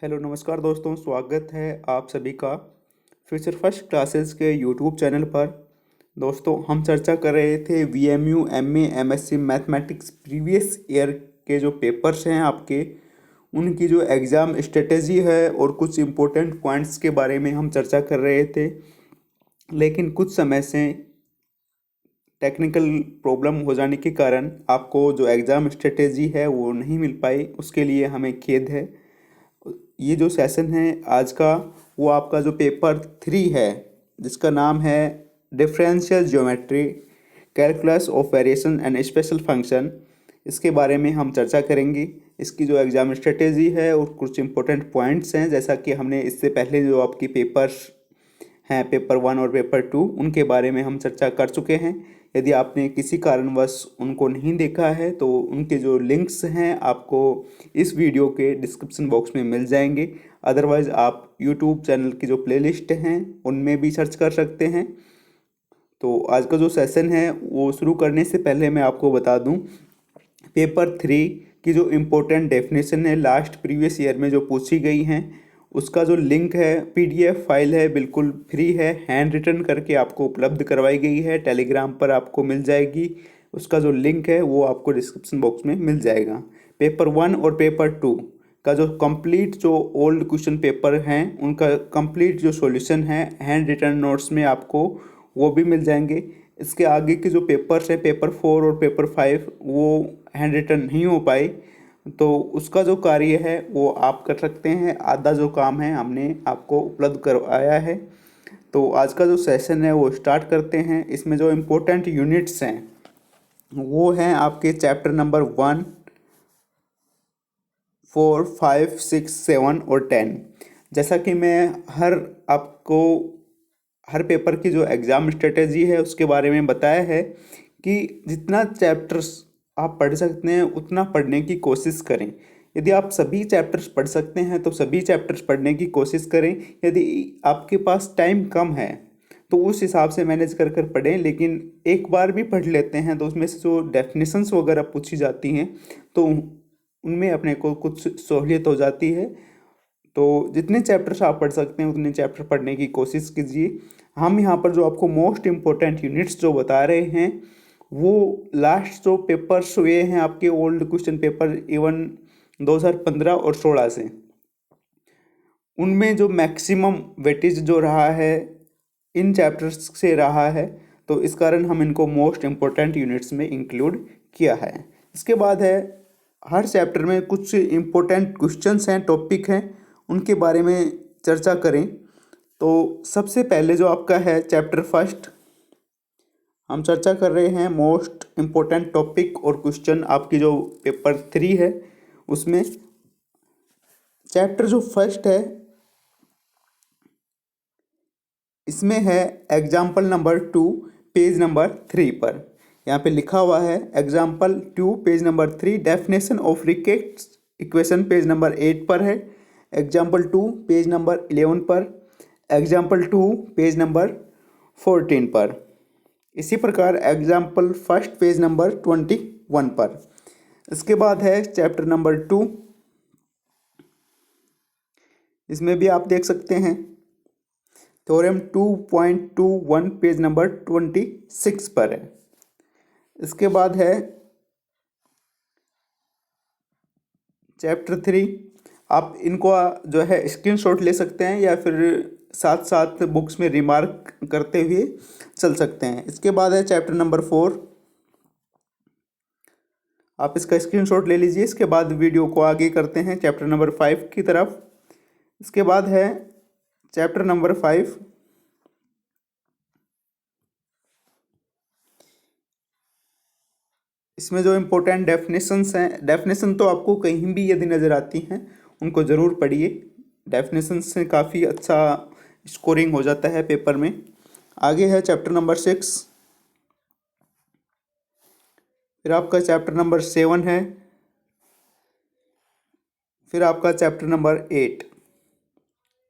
Hello नमस्कार दोस्तों, स्वागत है आप सभी का फ्यूचर फर्स्ट क्लासेस के यूट्यूब चैनल पर। दोस्तों, हम चर्चा कर रहे थे VMU MA MSc mathematics previous year के जो पेपर्स हैं आपके, उनकी जो एग्ज़ाम स्ट्रेटेजी है और कुछ इम्पोर्टेंट पॉइंट्स के बारे में हम चर्चा कर रहे थे। लेकिन कुछ समय से टेक्निकल प्रॉब्लम हो जाने के कारण आपको जो एग्ज़ाम स्ट्रेटेजी है वो नहीं मिल पाई, उसके लिए हमें खेद है। ये जो सेशन है आज का, वो आपका जो पेपर 3 है जिसका नाम है differential geometry, calculus of variation and special function, इसके बारे में हम चर्चा करेंगे। इसकी जो एग्ज़ाम स्ट्रेटेजी है और कुछ इंपॉर्टेंट पॉइंट्स हैं, जैसा कि हमने इससे पहले जो आपकी पेपर्स हैं पेपर 1 और पेपर 2, उनके बारे में हम चर्चा कर चुके हैं। यदि आपने किसी कारणवश उनको नहीं देखा है तो उनके जो लिंक्स हैं आपको इस वीडियो के डिस्क्रिप्शन बॉक्स में मिल जाएंगे। अदरवाइज़ आप यूट्यूब चैनल की जो प्लेलिस्ट हैं उनमें भी सर्च कर सकते हैं। तो आज का जो सेशन है वो शुरू करने से पहले मैं आपको बता दूं, पेपर 3 की जो इम्पोर्टेंट डेफिनेशन है लास्ट प्रीवियस ईयर में जो पूछी गई हैं, उसका जो लिंक है पीडीएफ फाइल है, बिल्कुल फ्री है, हैंड रिटन करके आपको उपलब्ध करवाई गई है, टेलीग्राम पर आपको मिल जाएगी। उसका जो लिंक है वो आपको डिस्क्रिप्शन बॉक्स में मिल जाएगा। पेपर 1 और पेपर 2 का जो कंप्लीट जो ओल्ड क्वेश्चन पेपर हैं उनका कंप्लीट जो सॉल्यूशन है हैंड रिटन नोट्स में आपको वो भी मिल जाएंगे। इसके आगे के जो पेपर्स हैं पेपर 4 और पेपर 5 वो हैंड रिटन नहीं हो पाए, तो उसका जो कार्य है वो आप कर सकते हैं। आधा जो काम है हमने आपको उपलब्ध करवाया है। तो आज का जो सेशन है वो स्टार्ट करते हैं। इसमें जो इम्पोर्टेंट यूनिट्स हैं वो हैं आपके चैप्टर नंबर 1, 4, 5, 6, 7 और 10। जैसा कि मैं आपको हर पेपर की जो एग्ज़ाम स्ट्रेटेजी है उसके बारे में बताया है कि जितना चैप्टर्स आप पढ़ सकते हैं उतना पढ़ने की कोशिश करें। यदि आप सभी चैप्टर्स पढ़ सकते हैं तो सभी चैप्टर्स पढ़ने की कोशिश करें। यदि आपके पास टाइम कम है तो उस हिसाब से मैनेज कर कर पढ़ें। लेकिन एक बार भी पढ़ लेते हैं तो उसमें से जो डेफिनेशंस वगैरह पूछी जाती हैं तो उनमें अपने को कुछ सहूलियत हो जाती है। तो जितने चैप्टर्स आप पढ़ सकते हैं उतने चैप्टर पढ़ने की कोशिश कीजिए। हम यहाँ पर जो आपको मोस्ट इम्पोर्टेंट यूनिट्स जो बता रहे हैं वो लास्ट जो पेपर्स हुए हैं आपके ओल्ड क्वेश्चन पेपर इवन 2015 और 16 से, उनमें जो मैक्सिमम वेटेज जो रहा है इन चैप्टर्स से रहा है, तो इस कारण हम इनको मोस्ट इम्पोर्टेंट यूनिट्स में इंक्लूड किया है। इसके बाद है हर चैप्टर में कुछ इम्पोर्टेंट क्वेश्चंस हैं, टॉपिक हैं, उनके बारे में चर्चा करें। तो सबसे पहले जो आपका है चैप्टर फर्स्ट, हम चर्चा कर रहे हैं मोस्ट इम्पोर्टेंट टॉपिक और क्वेश्चन आपकी जो पेपर 3 है उसमें। चैप्टर जो फर्स्ट है इसमें है एग्जाम्पल नंबर 2 पेज नंबर 3 पर। यहाँ पे लिखा हुआ है example 2 page number 3, definition of rickets equation page number 8 पर है, एग्जाम्पल 2 पेज नंबर 11 पर, एग्जाम्पल 2 पेज नंबर 14 पर। इसी प्रकार एग्जाम्पल फर्स्ट पेज नंबर 21 पर। इसके बाद है चैप्टर नंबर 2, इसमें भी आप देख सकते हैं थ्योरम 2.21 पेज नंबर 26 पर है। इसके बाद है चैप्टर 3, आप इनको जो है स्क्रीनशॉट ले सकते हैं या फिर साथ साथ बुक्स में रिमार्क करते हुए चल सकते हैं। इसके बाद है चैप्टर नंबर 4, आप इसका स्क्रीनशॉट ले लीजिए। इसके बाद वीडियो को आगे करते हैं चैप्टर नंबर 5 की तरफ। इसके बाद है चैप्टर नंबर 5, इसमें जो इम्पोर्टेंट डेफिनेशंस हैं, डेफिनेशन तो आपको कहीं भी यदि नज़र आती हैं उनको ज़रूर पढ़िए। डेफिनेशन से काफ़ी अच्छा स्कोरिंग हो जाता है पेपर में। आगे है चैप्टर नंबर 6, फिर आपका चैप्टर नंबर 7 है, फिर आपका चैप्टर नंबर 8।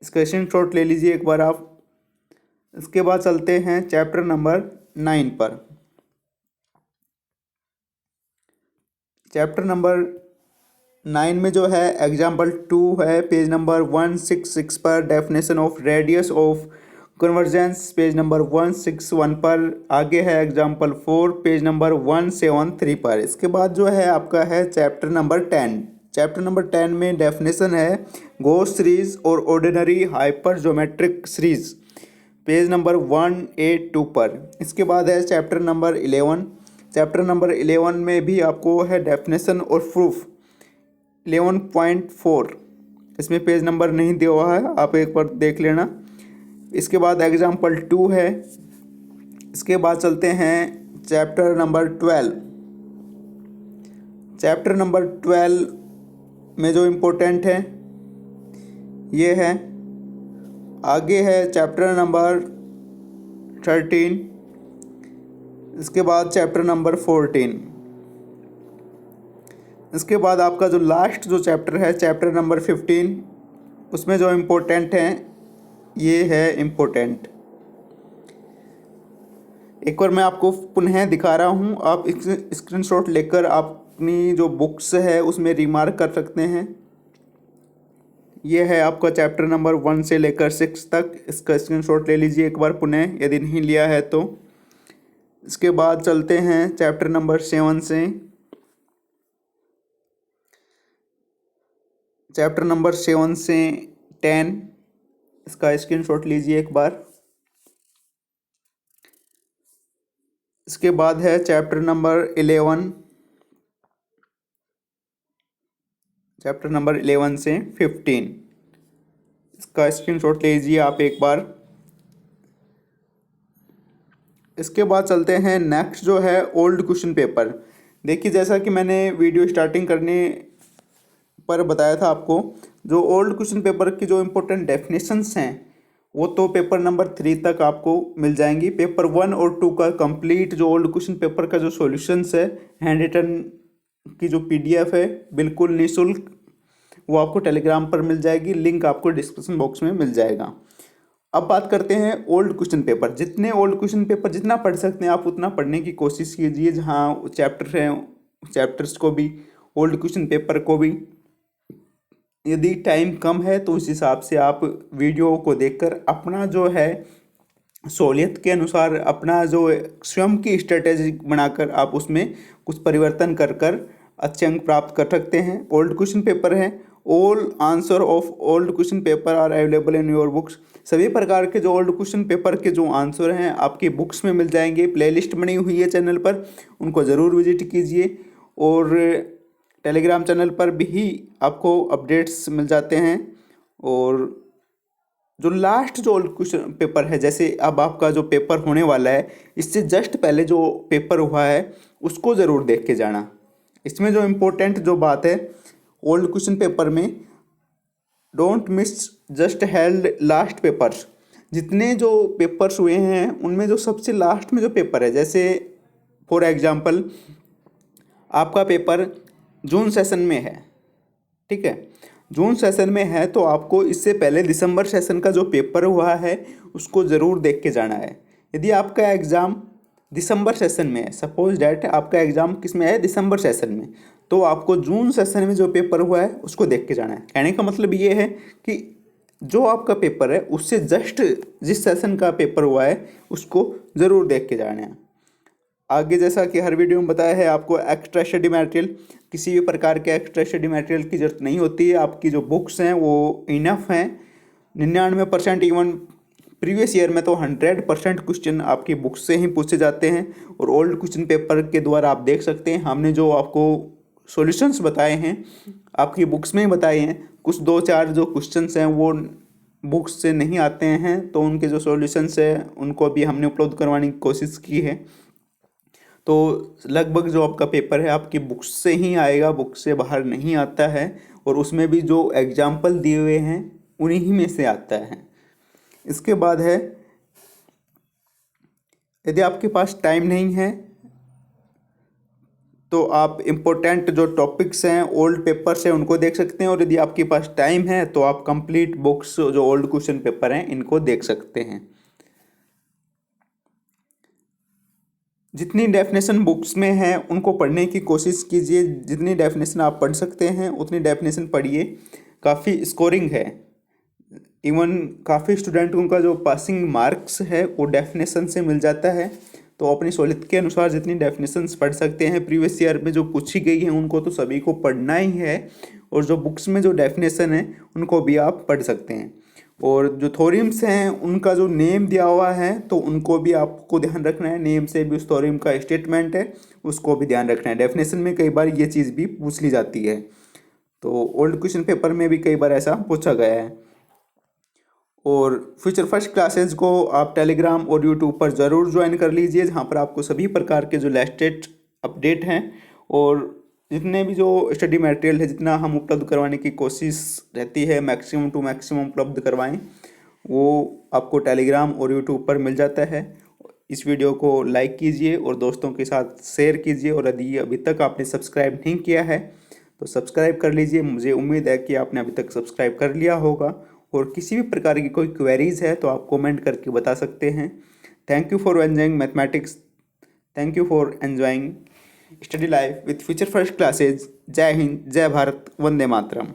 इसका स्क्रीनशॉट ले लीजिए एक बार आप। इसके बाद चलते हैं चैप्टर नंबर 9 पर। चैप्टर नंबर 9 में जो है एग्जाम्पल 2 है पेज नंबर 166 पर, definition of radius of convergence page number 161 पर। आगे है एग्जाम्पल 4 पेज नंबर 173 पर। इसके बाद जो है आपका है चैप्टर नंबर 10। चैप्टर नंबर 10 में डेफिनेशन है गॉस सीरीज और ordinary hyper geometric series page number 182 पर। इसके बाद है चैप्टर नंबर 11। चैप्टर नंबर 11 में भी आपको है डेफिनेशन और प्रूफ 11.4। इसमें पेज नंबर नहीं दिया हुआ है, आप एक बार देख लेना। इसके बाद एग्जाम्पल 2 है। इसके बाद चलते हैं चैप्टर नंबर 12। चैप्टर नंबर 12 में जो इम्पोर्टेंट है ये है। आगे है चैप्टर नंबर 13। इसके बाद चैप्टर नंबर 14। इसके बाद आपका जो लास्ट जो चैप्टर है चैप्टर नंबर 15, उसमें जो इम्पोर्टेंट है ये है इम्पोर्टेंट। एक बार मैं आपको पुनः दिखा रहा हूँ, आप स्क्रीनशॉट लेकर आप अपनी जो बुक्स है उसमें रिमार्क कर सकते हैं। ये है आपका चैप्टर नंबर 1 से लेकर 6 तक, इसका स्क्रीनशॉट ले लीजिए एक बार पुनः, यदि नहीं लिया है तो। इसके बाद चलते हैं चैप्टर नंबर 7 से। चैप्टर नंबर 7 से 10, इसका स्क्रीनशॉट लीजिए एक बार। इसके बाद है चैप्टर नंबर 11। चैप्टर नंबर 11 से 15, इसका स्क्रीनशॉट लीजिए आप एक बार। इसके बाद चलते हैं नेक्स्ट जो है ओल्ड क्वेश्चन पेपर। देखिए जैसा कि मैंने वीडियो स्टार्टिंग करने पर बताया था आपको, जो ओल्ड क्वेश्चन पेपर की जो इम्पोर्टेंट डेफिनेशंस हैं वो तो पेपर नंबर 3 तक आपको मिल जाएंगी। पेपर 1 और 2 का कंप्लीट जो ओल्ड क्वेश्चन पेपर का जो सॉल्यूशंस है, हैंड रिटन की जो PDF है बिल्कुल निःशुल्क, वो आपको टेलीग्राम पर मिल जाएगी, लिंक आपको डिस्क्रिप्शन बॉक्स में मिल जाएगा। अब बात करते हैं ओल्ड क्वेश्चन पेपर। जितने ओल्ड क्वेश्चन पेपर जितना पढ़ सकते हैं आप उतना पढ़ने की कोशिश कीजिए। जहाँ चैप्टर हैं चैप्टर्स को भी, ओल्ड क्वेश्चन पेपर को भी। यदि टाइम कम है तो उस हिसाब से आप वीडियो को देखकर अपना जो है सहूलियत के अनुसार अपना जो स्वयं की स्ट्रेटेजी बनाकर आप उसमें कुछ परिवर्तन कर कर अच्छे अंक प्राप्त कर सकते हैं। ओल्ड क्वेश्चन पेपर है, all answer of old question paper are available in your books. सभी प्रकार के जो ओल्ड क्वेश्चन पेपर के जो आंसर हैं आपकी बुक्स में मिल जाएंगे। प्लेलिस्ट बनी हुई है चैनल पर, उनको ज़रूर विजिट कीजिए। और टेलीग्राम चैनल पर भी आपको अपडेट्स मिल जाते हैं। और जो लास्ट जो ओल्ड क्वेश्चन पेपर है, जैसे अब आपका जो पेपर होने वाला है इससे जस्ट पहले जो पेपर हुआ है उसको ज़रूर देख के जाना। इसमें जो इम्पोर्टेंट जो बात है ओल्ड क्वेश्चन पेपर में, don't miss just held last papers. जितने जो पेपर्स हुए हैं उनमें जो सबसे लास्ट में जो पेपर है, जैसे फॉर एग्जांपल आपका पेपर जून सेशन में है, ठीक है, जून सेशन में है तो आपको इससे पहले दिसंबर सेशन का जो पेपर हुआ है उसको ज़रूर देख के जाना है। यदि आपका एग्ज़ाम दिसंबर सेशन में है, सपोज डैट आपका एग्ज़ाम किस में है, दिसंबर सेशन में, तो आपको जून सेशन में जो पेपर हुआ है उसको देख के जाना है। कहने का मतलब ये है कि जो आपका पेपर है उससे जस्ट जिस सेशन का पेपर हुआ है उसको ज़रूर देख के जाना है। आगे जैसा कि हर वीडियो में बताया है, आपको एक्स्ट्रा स्टडी मटेरियल, किसी भी प्रकार के एक्स्ट्रा स्टडी मटेरियल की ज़रूरत नहीं होती है। आपकी जो बुक्स हैं वो इनफ हैं। 99%, इवन प्रीवियस ईयर में तो 100% क्वेश्चन आपकी बुक्स से ही पूछे जाते हैं। और ओल्ड क्वेश्चन पेपर के द्वारा आप देख सकते हैं, हमने जो आपको सॉल्यूशंस बताए हैं आपकी बुक्स में ही बताए हैं। कुछ 2-4 जो क्वेश्चंस हैं वो बुक्स से नहीं आते हैं, तो उनके जो सॉल्यूशंस हैं उनको भी हमने उपलब्ध करवाने की कोशिश की है। तो लगभग जो आपका पेपर है आपकी बुक्स से ही आएगा, बुक्स से बाहर नहीं आता है। और उसमें भी जो एग्जाम्पल दिए हुए हैं उन्हीं में से आता है। इसके बाद है, यदि आपके पास टाइम नहीं है तो आप इम्पोर्टेंट जो टॉपिक्स हैं ओल्ड पेपर से उनको देख सकते हैं। और यदि आपके पास टाइम है तो आप कंप्लीट बुक्स जो ओल्ड क्वेश्चन पेपर हैं इनको देख सकते हैं। जितनी डेफिनेशन बुक्स में है उनको पढ़ने की कोशिश कीजिए, जितनी डेफिनेशन आप पढ़ सकते हैं उतनी डेफिनेशन पढ़िए। काफ़ी स्कोरिंग है, इवन काफ़ी स्टूडेंटों का जो पासिंग मार्क्स है वो डेफिनेशन से मिल जाता है। तो अपनी सहूलियत के अनुसार जितनी डेफिनेशंस पढ़ सकते हैं प्रीवियस ईयर में जो पूछी गई है उनको तो सभी को पढ़ना ही है, और जो बुक्स में जो डेफिनेशन है उनको भी आप पढ़ सकते हैं। और जो थोरिम्स हैं उनका जो नेम दिया हुआ है तो उनको भी आपको ध्यान रखना है, नेम से भी उस थोरिम का स्टेटमेंट है उसको भी ध्यान रखना है। डेफिनेशन में कई बार ये चीज़ भी पूछ ली जाती है, तो ओल्ड क्वेश्चन पेपर में भी कई बार ऐसा पूछा गया है। और फ्यूचर फर्स्ट क्लासेज को आप टेलीग्राम और यूट्यूब पर ज़रूर ज्वाइन कर लीजिए, जहाँ पर आपको सभी प्रकार के जो लेटेस्ट अपडेट हैं और जितने भी जो स्टडी मटेरियल है जितना हम उपलब्ध करवाने की कोशिश रहती है मैक्सिमम टू मैक्सिमम उपलब्ध करवाएं, वो आपको टेलीग्राम और यूट्यूब पर मिल जाता है। इस वीडियो को लाइक कीजिए और दोस्तों के साथ शेयर कीजिए, और यदि अभी तक आपने सब्सक्राइब नहीं किया है तो सब्सक्राइब कर लीजिए। मुझे उम्मीद है कि आपने अभी तक सब्सक्राइब कर लिया होगा, और किसी भी प्रकार की कोई क्वेरीज़ है तो आप कमेंट करके बता सकते हैं। Thank you for enjoying mathematics, thank you for enjoying study life with future first classes. जय हिंद, जय भारत, वंदे मातरम।